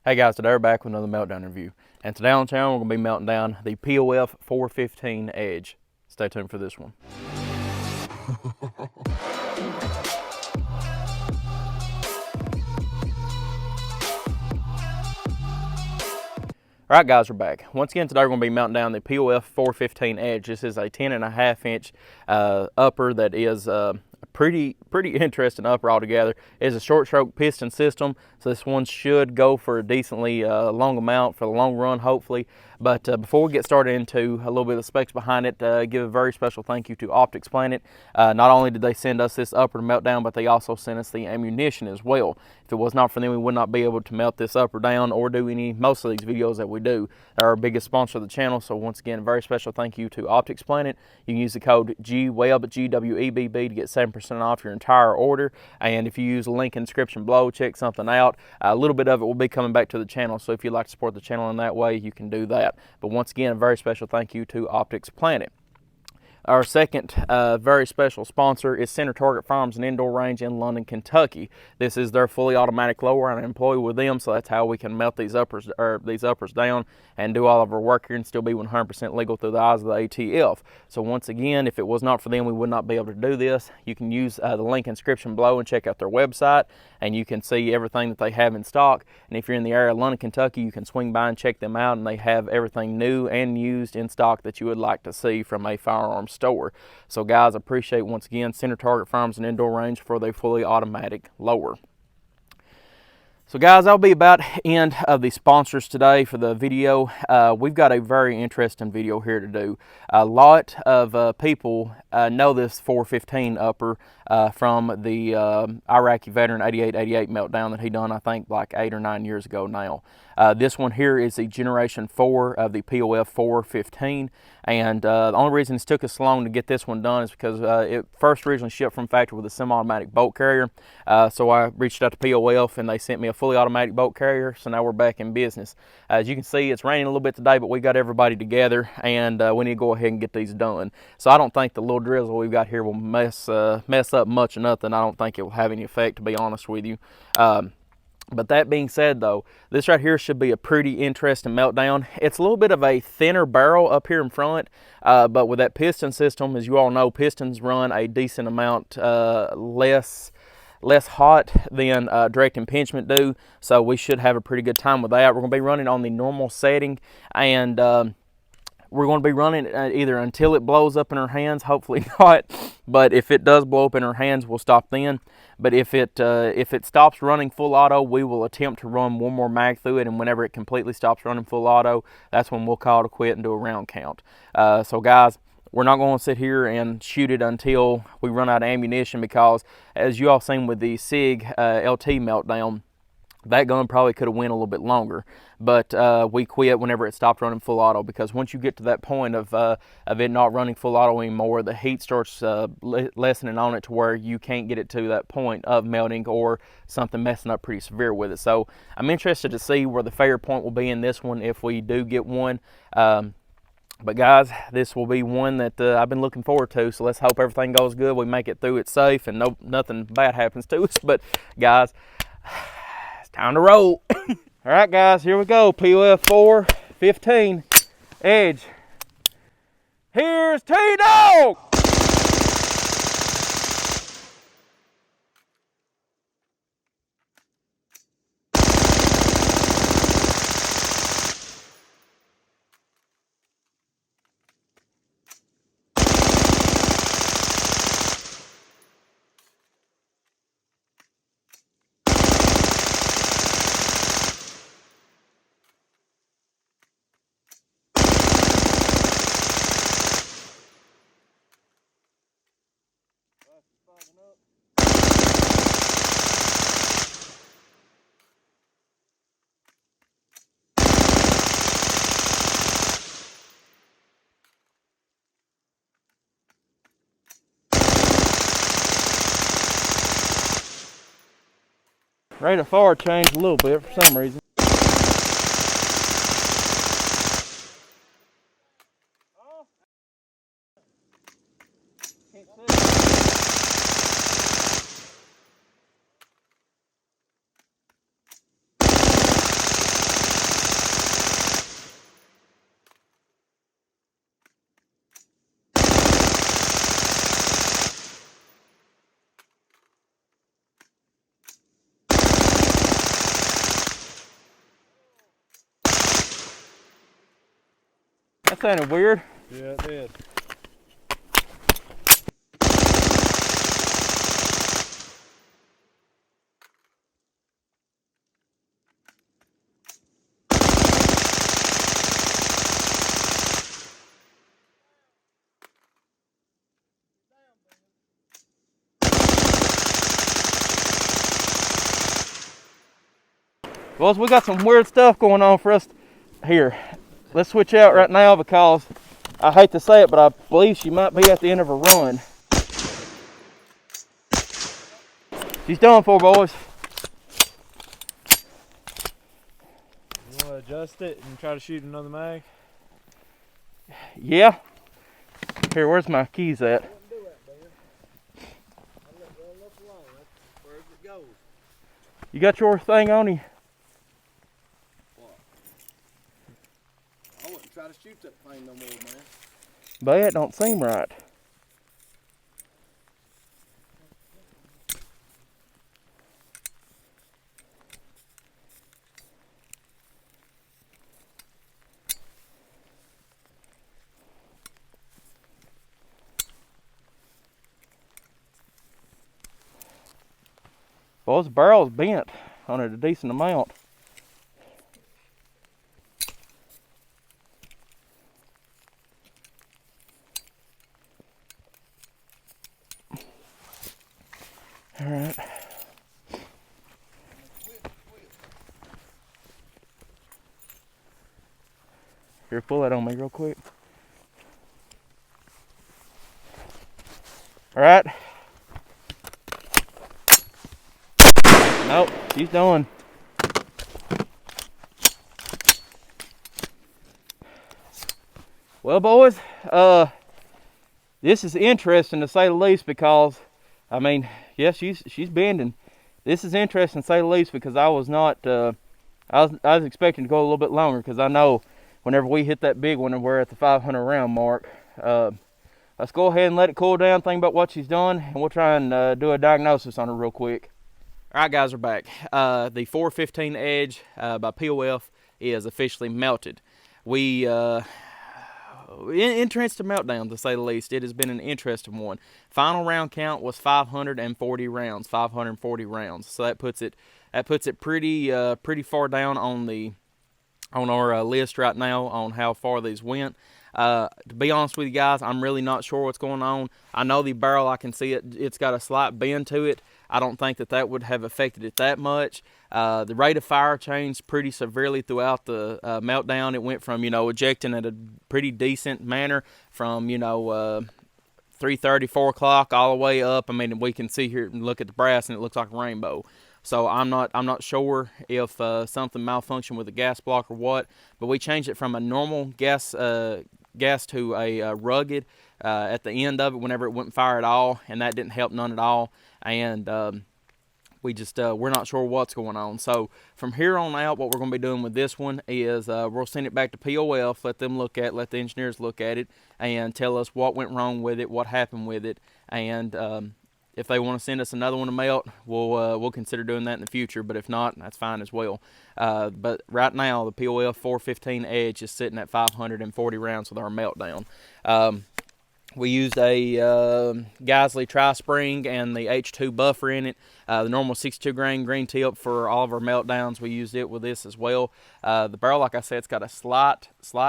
Hey guys, today we're back with another meltdown review. And today on the channel we're going to be melting down the POF 415 Edge. Stay tuned for this one. Alright guys, we're back. Once again today we're going to be melting down the POF 415 Edge. This is a 10.5 inch upper that is pretty interesting upper altogether. It is a short stroke piston system, so this one should go for a decently long amount for the long run, hopefully. But before we get started into a little bit of the specs behind it, give a very special thank you to Optics Planet. Not only did they send us this upper to melt down, but they also sent us the ammunition as well. If it was not for them, we would not be able to melt this upper down or do most of these videos that we do. They're our biggest sponsor of the channel, so once again, a very special thank you to Optics Planet. You can use the code GWEBB, G-W-E-B-B, to get 7% off your entire order. And if you use the link in the description below, check something out. A little bit of it will be coming back to the channel, so if you'd like to support the channel in that way, you can do that. But once again, a very special thank you to Optics Planet. Our second very special sponsor is Center Target Firearms and Indoor Range in London, Kentucky. This is their fully automatic lower. I'm employed with them, so that's how we can melt these uppers down and do all of our work here and still be 100% legal through the eyes of the ATF. So once again, if it was not for them, we would not be able to do this. You can use the link in the description below and check out their website, and you can see everything that they have in stock. And if you're in the area of London, Kentucky, you can swing by and check them out, and they have everything new and used in stock that you would like to see from a firearms store. So guys, appreciate once again Center Target Firearms and Indoor Range for the fully automatic lower. So guys, that'll be about end of the sponsors today for the video. We've got a very interesting video here to do. A lot of people know this 415 upper from the Iraqi veteran 8888 meltdown that he done, I think, like 8 or 9 years ago now. This one here is the Generation 4 of the POF 415, and the only reason it's took us so long to get this one done is because it first originally shipped from factory with a semi-automatic bolt carrier. So I reached out to POF and they sent me a fully automatic bolt carrier, so now we're back in business. As you can see, it's raining a little bit today, but we got everybody together, and we need to go ahead and get these done. So I don't think the little drizzle we've got here will mess up much of nothing. I don't think it will have any effect, to be honest with you. But that being said, though, this right here should be a pretty interesting meltdown. It's a little bit of a thinner barrel up here in front, but with that piston system, as you all know, pistons run a decent amount less hot than direct impingement do, so we should have a pretty good time with that. We're going to be running on the normal setting, and we're going to be running either until it blows up in our hands, hopefully not, but if it does blow up in our hands, we'll stop then. But if it stops running full auto, we will attempt to run one more mag through it, and whenever it completely stops running full auto, that's when we'll call to quit and do a round count. So guys, we're not going to sit here and shoot it until we run out of ammunition, because as you all seen with the SIG LT meltdown, that gun probably could have went a little bit longer, but we quit whenever it stopped running full auto, because once you get to that point of it not running full auto anymore, the heat starts lessening on it to where you can't get it to that point of melting or something messing up pretty severe with it. So I'm interested to see where the failure point will be in this one if we do get one. But guys, this will be one that I've been looking forward to, so let's hope everything goes good, we make it through it safe, and nothing bad happens to us. But guys, time to roll. All right, guys, here we go. POF 415 Edge. Here's T-Dog. Rate of fire changed a little bit for some reason. That sounded weird. Yeah, it did. Well, we got some weird stuff going on for us here. Let's switch out right now because I hate to say it, but I believe she might be at the end of her run. She's done for, boys. You want to adjust it and try to shoot another mag? Yeah. Here, where's my keys at? You got your thing on you? I wouldn't try to shoot that thing no more, man. But it don't seem right. Well, this barrel's bent on it a decent amount. All right. Here, pull that on me real quick. All right. Nope, she's done. Well, boys, this is interesting to say the least because, I mean, yeah, she's bending. This is interesting to say the least because I was not, I was expecting to go a little bit longer because I know whenever we hit that big one and we're at the 500 round mark, let's go ahead and let it cool down, think about what she's done, and we'll try and do a diagnosis on her real quick. All right, guys, we're back. The 415 Edge by POF is officially melted. We interesting meltdown, to say the least. It has been an interesting one. Final round count was 540 rounds. 540 rounds. So that puts it pretty far down on our list right now on how far these went. To be honest with you guys, I'm really not sure what's going on. I know the barrel, I can see it's got a slight bend to it. I don't think that would have affected it that much. The rate of fire changed pretty severely throughout the meltdown. It went from, ejecting at a pretty decent manner from, 3:30, 4 o'clock all the way up. I mean, we can see here and look at the brass and it looks like a rainbow. So I'm not sure if something malfunctioned with the gas block or what, but we changed it from a normal gas to a rugged at the end of it whenever it wouldn't fire at all, and that didn't help none at all. And we're not sure what's going on. So from here on out, what we're going to be doing with this one is we'll send it back to POF, let the engineers look at it, and tell us what went wrong with it, what happened with it, and if they want to send us another one to melt, we'll consider doing that in the future. But if not, that's fine as well. But right now, the POF 415 Edge is sitting at 540 rounds with our meltdown. We used a Geisley tri-spring and the H2 buffer in it. The normal 62 grain green tip for all of our meltdowns. We used it with this as well. The barrel, like I said, it's got a slight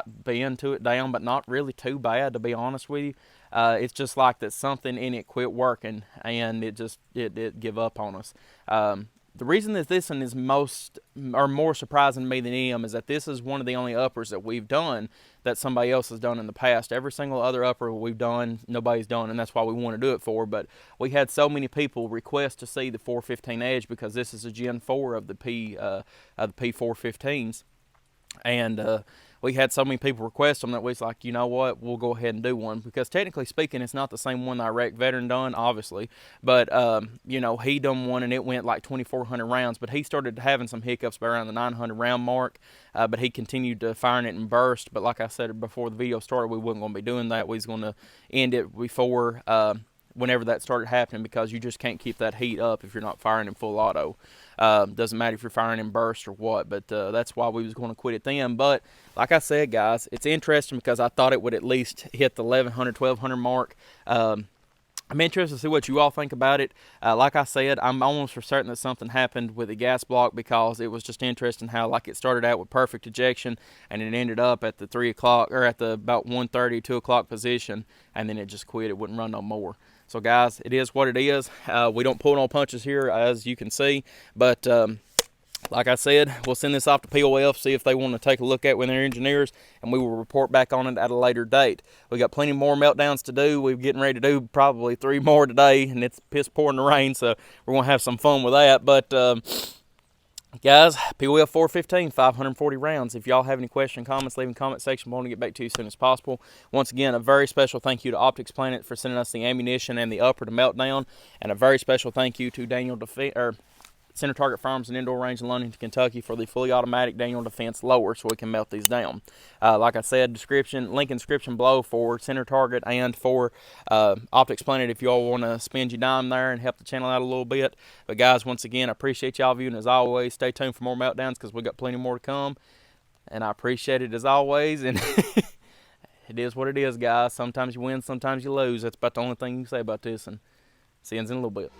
bend to it down, but not really too bad, to be honest with you. It's just like that something in it quit working and it give up on us. The reason that this one is more surprising to me than any of them is that this is one of the only uppers that we've done that somebody else has done in the past. Every single other upper we've done, nobody's done, and that's why we want to do it for. But we had so many people request to see the 415 Edge because this is a Gen 4 of the P415s, and we had so many people request them that we was like, you know what, we'll go ahead and do one, because technically speaking, it's not the same one that Iraq veteran done, obviously, but he done one and it went like 2,400 rounds, but he started having some hiccups by around the 900 round mark, but he continued to firing it and burst. But like I said before the video started, we wasn't going to be doing that. We was going to end it before whenever that started happening, because you just can't keep that heat up if you're not firing in full auto. Doesn't matter if you're firing in burst or what, but that's why we was going to quit it then. But like I said, guys, it's interesting because I thought it would at least hit the 1100, 1200 mark. I'm interested to see what you all think about it. Like I said, I'm almost for certain that something happened with the gas block, because it was just interesting how, like, it started out with perfect ejection and it ended up at the 3 o'clock or at the about 1:30, 2 o'clock position, and then it just quit. It wouldn't run no more. So guys, it is what it is. We don't pull no punches here, as you can see, but like I said, we'll send this off to POF, see if they want to take a look at it with their engineers, and we will report back on it at a later date. We got plenty more meltdowns to do. We're getting ready to do probably 3 more today, and it's piss pouring the rain, so we're going to have some fun with that. But guys, POF 415, 540 rounds. If y'all have any questions, comments, leave in the comment section. We want to get back to you as soon as possible. Once again, a very special thank you to Optics Planet for sending us the ammunition and the upper to Meltdown, and a very special thank you to Center Target Firearms and Indoor Range in Ludington, Kentucky, for the fully automatic Daniel Defense lower, so we can melt these down. Like I said, link in description below for Center Target and for Optics Planet if y'all want to spend your dime there and help the channel out a little bit. But guys, once again, I appreciate y'all viewing as always. Stay tuned for more meltdowns, because we got plenty more to come, and I appreciate it as always. And it is what it is, guys. Sometimes you win, sometimes you lose. That's about the only thing you can say about this, and see you in a little bit.